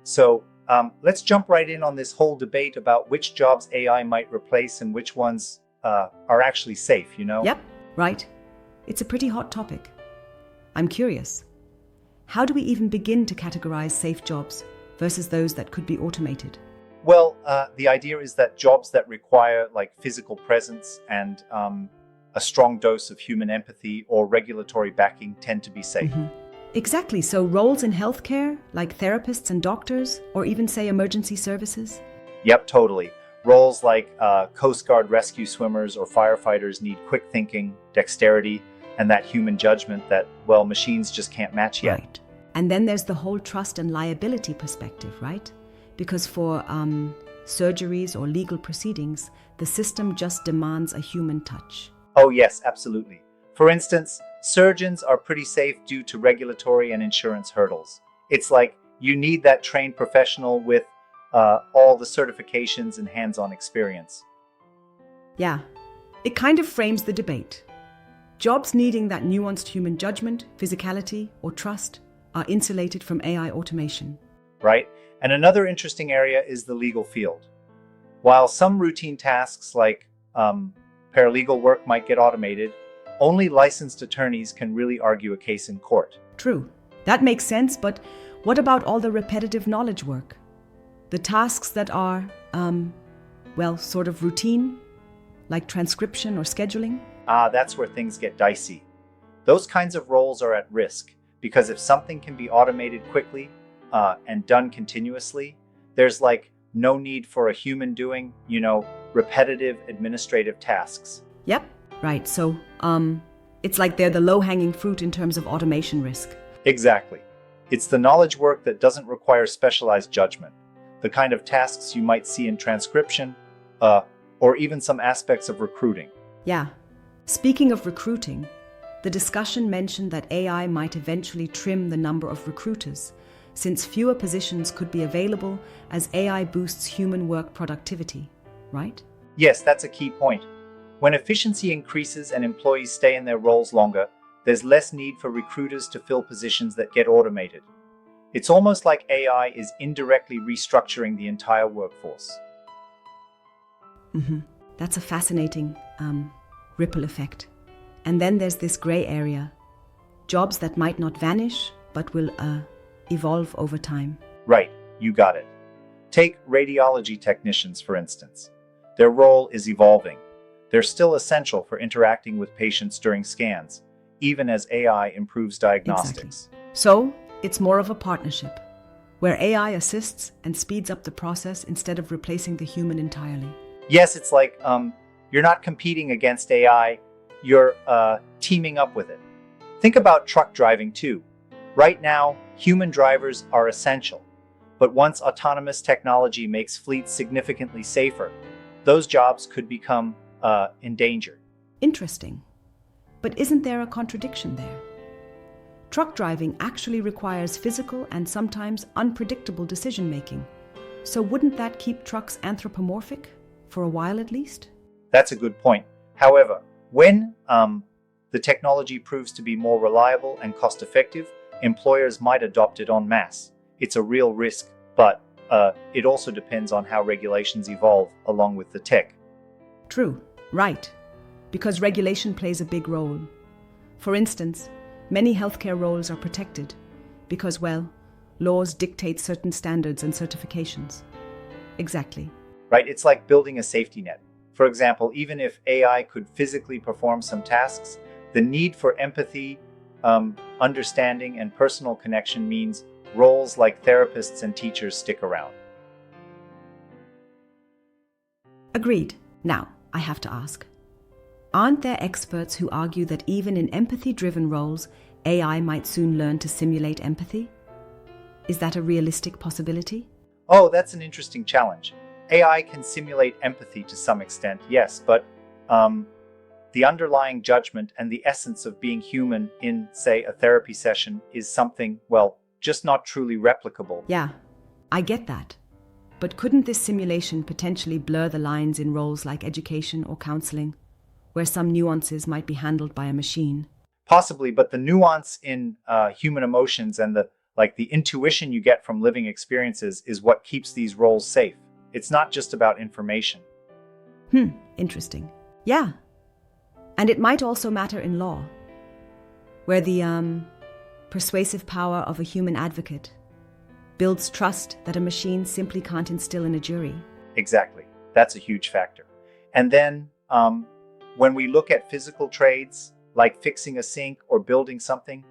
So let's jump right in on this whole debate about which jobs AI might replace and which ones are actually safe. Yep, right. It's a pretty hot topic. I'm curious. How do we even begin to categorize safe jobs versus those that could be automated? Well, the idea is that jobs that require like physical presence and a strong dose of human empathy or regulatory backing tend to be safe. Exactly. So roles in healthcare, like therapists and doctors, or even say emergency services? Yep, totally. Roles like Coast Guard rescue swimmers or firefighters need quick thinking, dexterity, and that human judgment that, well, machines just can't match yet. Right. And then there's the whole trust and liability perspective, right? Because for surgeries or legal proceedings, the system just demands a human touch. Oh, yes, absolutely. For instance, surgeons are pretty safe due to regulatory and insurance hurdles. It's like you need that trained professional with all the certifications and hands-on experience. Yeah, it kind of frames the debate. Jobs needing that nuanced human judgment, physicality, or trust are insulated from AI automation. Right? And another interesting area is the legal field. While some routine tasks like paralegal work might get automated, only licensed attorneys can really argue a case in court. True. That makes sense, but what about all the repetitive knowledge work? The tasks that are, sort of routine, like transcription or scheduling? That's where things get dicey. Those kinds of roles are at risk because if something can be automated quickly and done continuously, there's like no need for a human doing, repetitive administrative tasks. Yep, right. So, it's like they're the low-hanging fruit in terms of automation risk. Exactly. It's the knowledge work that doesn't require specialized judgment, the kind of tasks you might see in transcription, or even some aspects of recruiting. Yeah. Speaking of recruiting, the discussion mentioned that AI might eventually trim the number of recruiters, since fewer positions could be available as AI boosts human work productivity, right? Yes, that's a key point. When efficiency increases and employees stay in their roles longer, there's less need for recruiters to fill positions that get automated. It's almost like AI is indirectly restructuring the entire workforce. That's a fascinating ripple effect. And then there's this gray area. Jobs that might not vanish, but will evolve over time. Right, you got it. Take radiology technicians, for instance. Their role is evolving. They're still essential for interacting with patients during scans, even as AI improves diagnostics. Exactly. So, it's more of a partnership, where AI assists and speeds up the process instead of replacing the human entirely. Yes, it's like you're not competing against AI, you're teaming up with it. Think about truck driving too. Right now, human drivers are essential, but once autonomous technology makes fleets significantly safer, those jobs could become endangered. Interesting. But isn't there a contradiction there? Truck driving actually requires physical and sometimes unpredictable decision-making. So wouldn't that keep trucks anthropomorphic? For a while at least? That's a good point. However, when the technology proves to be more reliable and cost-effective, employers might adopt it en masse. It's a real risk, but it also depends on how regulations evolve along with the tech. True, right. Because regulation plays a big role. For instance, many healthcare roles are protected because, laws dictate certain standards and certifications. Exactly. Right? It's like building a safety net. For example, even if AI could physically perform some tasks, the need for empathy, understanding, and personal connection means roles like therapists and teachers stick around. Agreed. Now, I have to ask, aren't there experts who argue that even in empathy-driven roles, AI might soon learn to simulate empathy? Is that a realistic possibility? Oh, that's an interesting challenge. AI can simulate empathy to some extent, yes, but the underlying judgment and the essence of being human in, say, a therapy session is something, just not truly replicable. Yeah, I get that. But couldn't this simulation potentially blur the lines in roles like education or counseling, where some nuances might be handled by a machine? Possibly, but the nuance in human emotions and the Like the intuition you get from living experiences is what keeps these roles safe. It's not just about information. Interesting. Yeah. And it might also matter in law, where the persuasive power of a human advocate builds trust that a machine simply can't instill in a jury. Exactly. That's a huge factor. And then when we look at physical trades, like fixing a sink or building something,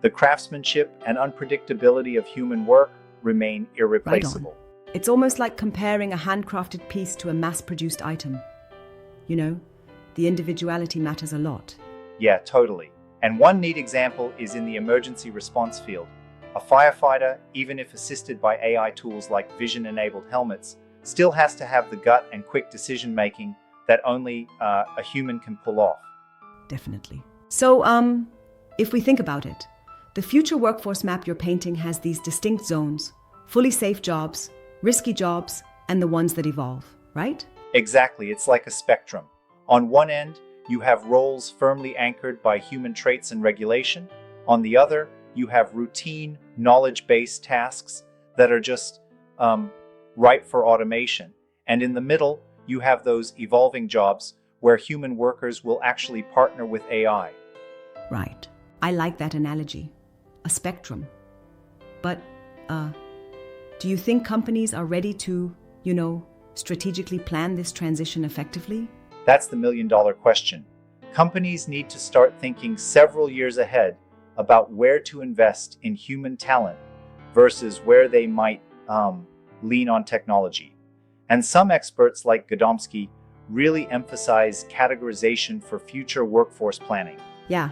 the craftsmanship and unpredictability of human work remain irreplaceable. Right on. It's almost like comparing a handcrafted piece to a mass-produced item. You know, the individuality matters a lot. Yeah, totally. And one neat example is in the emergency response field. A firefighter, even if assisted by AI tools like vision-enabled helmets, still has to have the gut and quick decision-making that only a human can pull off. Definitely. So, if we think about it, the future workforce map you're painting has these distinct zones: fully safe jobs, risky jobs, and the ones that evolve, right? Exactly, it's like a spectrum. On one end, you have roles firmly anchored by human traits and regulation. On the other, you have routine, knowledge-based tasks that are just ripe for automation. And in the middle, you have those evolving jobs where human workers will actually partner with AI. Right. I like that analogy. A spectrum. But, do you think companies are ready to, strategically plan this transition effectively? That's the million-dollar question. Companies need to start thinking several years ahead about where to invest in human talent versus where they might lean on technology. And some experts like Godomsky really emphasize categorization for future workforce planning. Yeah.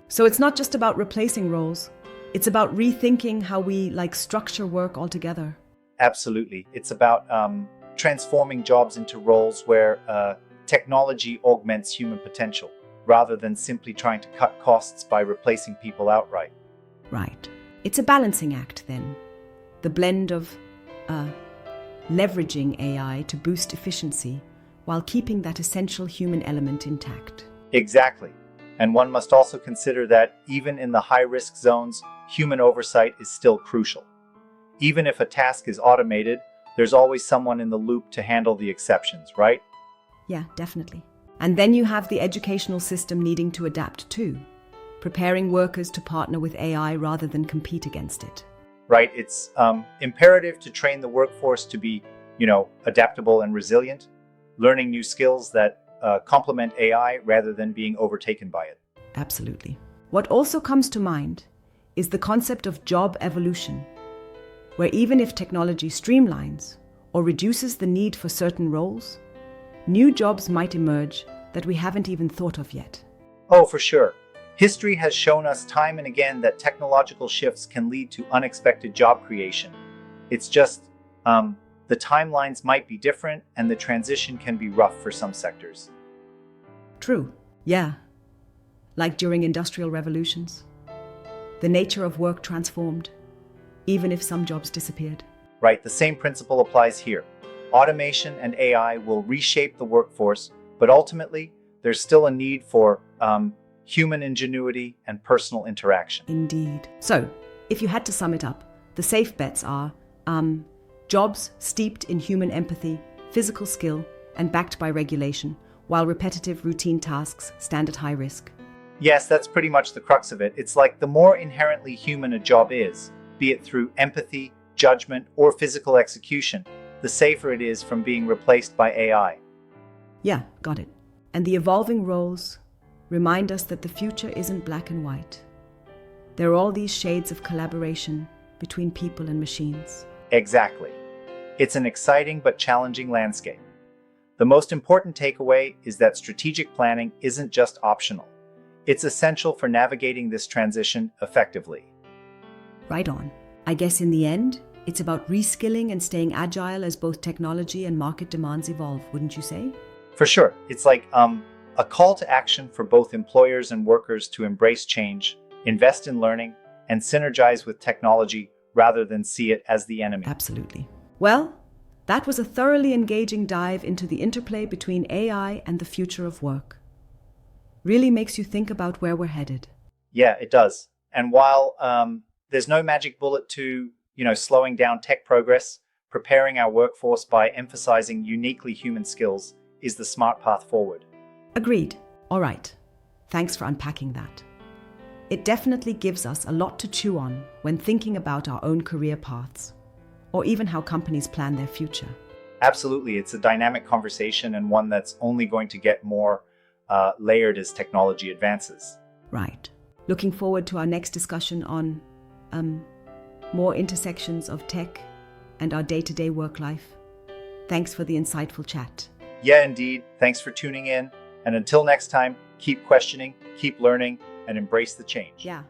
So it's not just about replacing roles. It's about rethinking how we structure work altogether. Absolutely. It's about transforming jobs into roles where technology augments human potential, rather than simply trying to cut costs by replacing people outright. Right. It's a balancing act, then. The blend of leveraging AI to boost efficiency while keeping that essential human element intact. Exactly. And one must also consider that even in the high-risk zones, human oversight is still crucial. Even if a task is automated, there's always someone in the loop to handle the exceptions, right? Yeah, definitely. And then you have the educational system needing to adapt too, preparing workers to partner with AI rather than compete against it. Right. It's imperative to train the workforce to be, adaptable and resilient, learning new skills that complement AI rather than being overtaken by it. Absolutely. What also comes to mind is the concept of job evolution, where even if technology streamlines or reduces the need for certain roles, new jobs might emerge that we haven't even thought of yet. Oh, for sure. History has shown us time and again that technological shifts can lead to unexpected job creation. It's just the timelines might be different and the transition can be rough for some sectors. True. Yeah. Like during industrial revolutions. The nature of work transformed, even if some jobs disappeared. Right, the same principle applies here. Automation and AI will reshape the workforce, but ultimately, there's still a need for human ingenuity and personal interaction. Indeed. So, if you had to sum it up, the safe bets are jobs steeped in human empathy, physical skill, and backed by regulation, while repetitive routine tasks stand at high risk. Yes, that's pretty much the crux of it. It's like the more inherently human a job is, be it through empathy, judgment, or physical execution, the safer it is from being replaced by AI. Yeah, got it. And the evolving roles remind us that the future isn't black and white. There are all these shades of collaboration between people and machines. Exactly. It's an exciting but challenging landscape. The most important takeaway is that strategic planning isn't just optional. It's essential for navigating this transition effectively. Right on. I guess in the end, it's about reskilling and staying agile as both technology and market demands evolve, wouldn't you say? For sure. It's like a call to action for both employers and workers to embrace change, invest in learning, and synergize with technology rather than see it as the enemy. Absolutely. Well, that was a thoroughly engaging dive into the interplay between AI and the future of work. Really makes you think about where we're headed. Yeah, it does. And while There's no magic bullet to, slowing down tech progress. Preparing our workforce by emphasizing uniquely human skills is the smart path forward. Agreed. All right. Thanks for unpacking that. It definitely gives us a lot to chew on when thinking about our own career paths, or even how companies plan their future. Absolutely. It's a dynamic conversation and one that's only going to get more layered as technology advances. Right. Looking forward to our next discussion on more intersections of tech and our day-to-day work life. Thanks for the insightful chat. Yeah, indeed. Thanks for tuning in. And until next time, keep questioning, keep learning, and embrace the change. Yeah.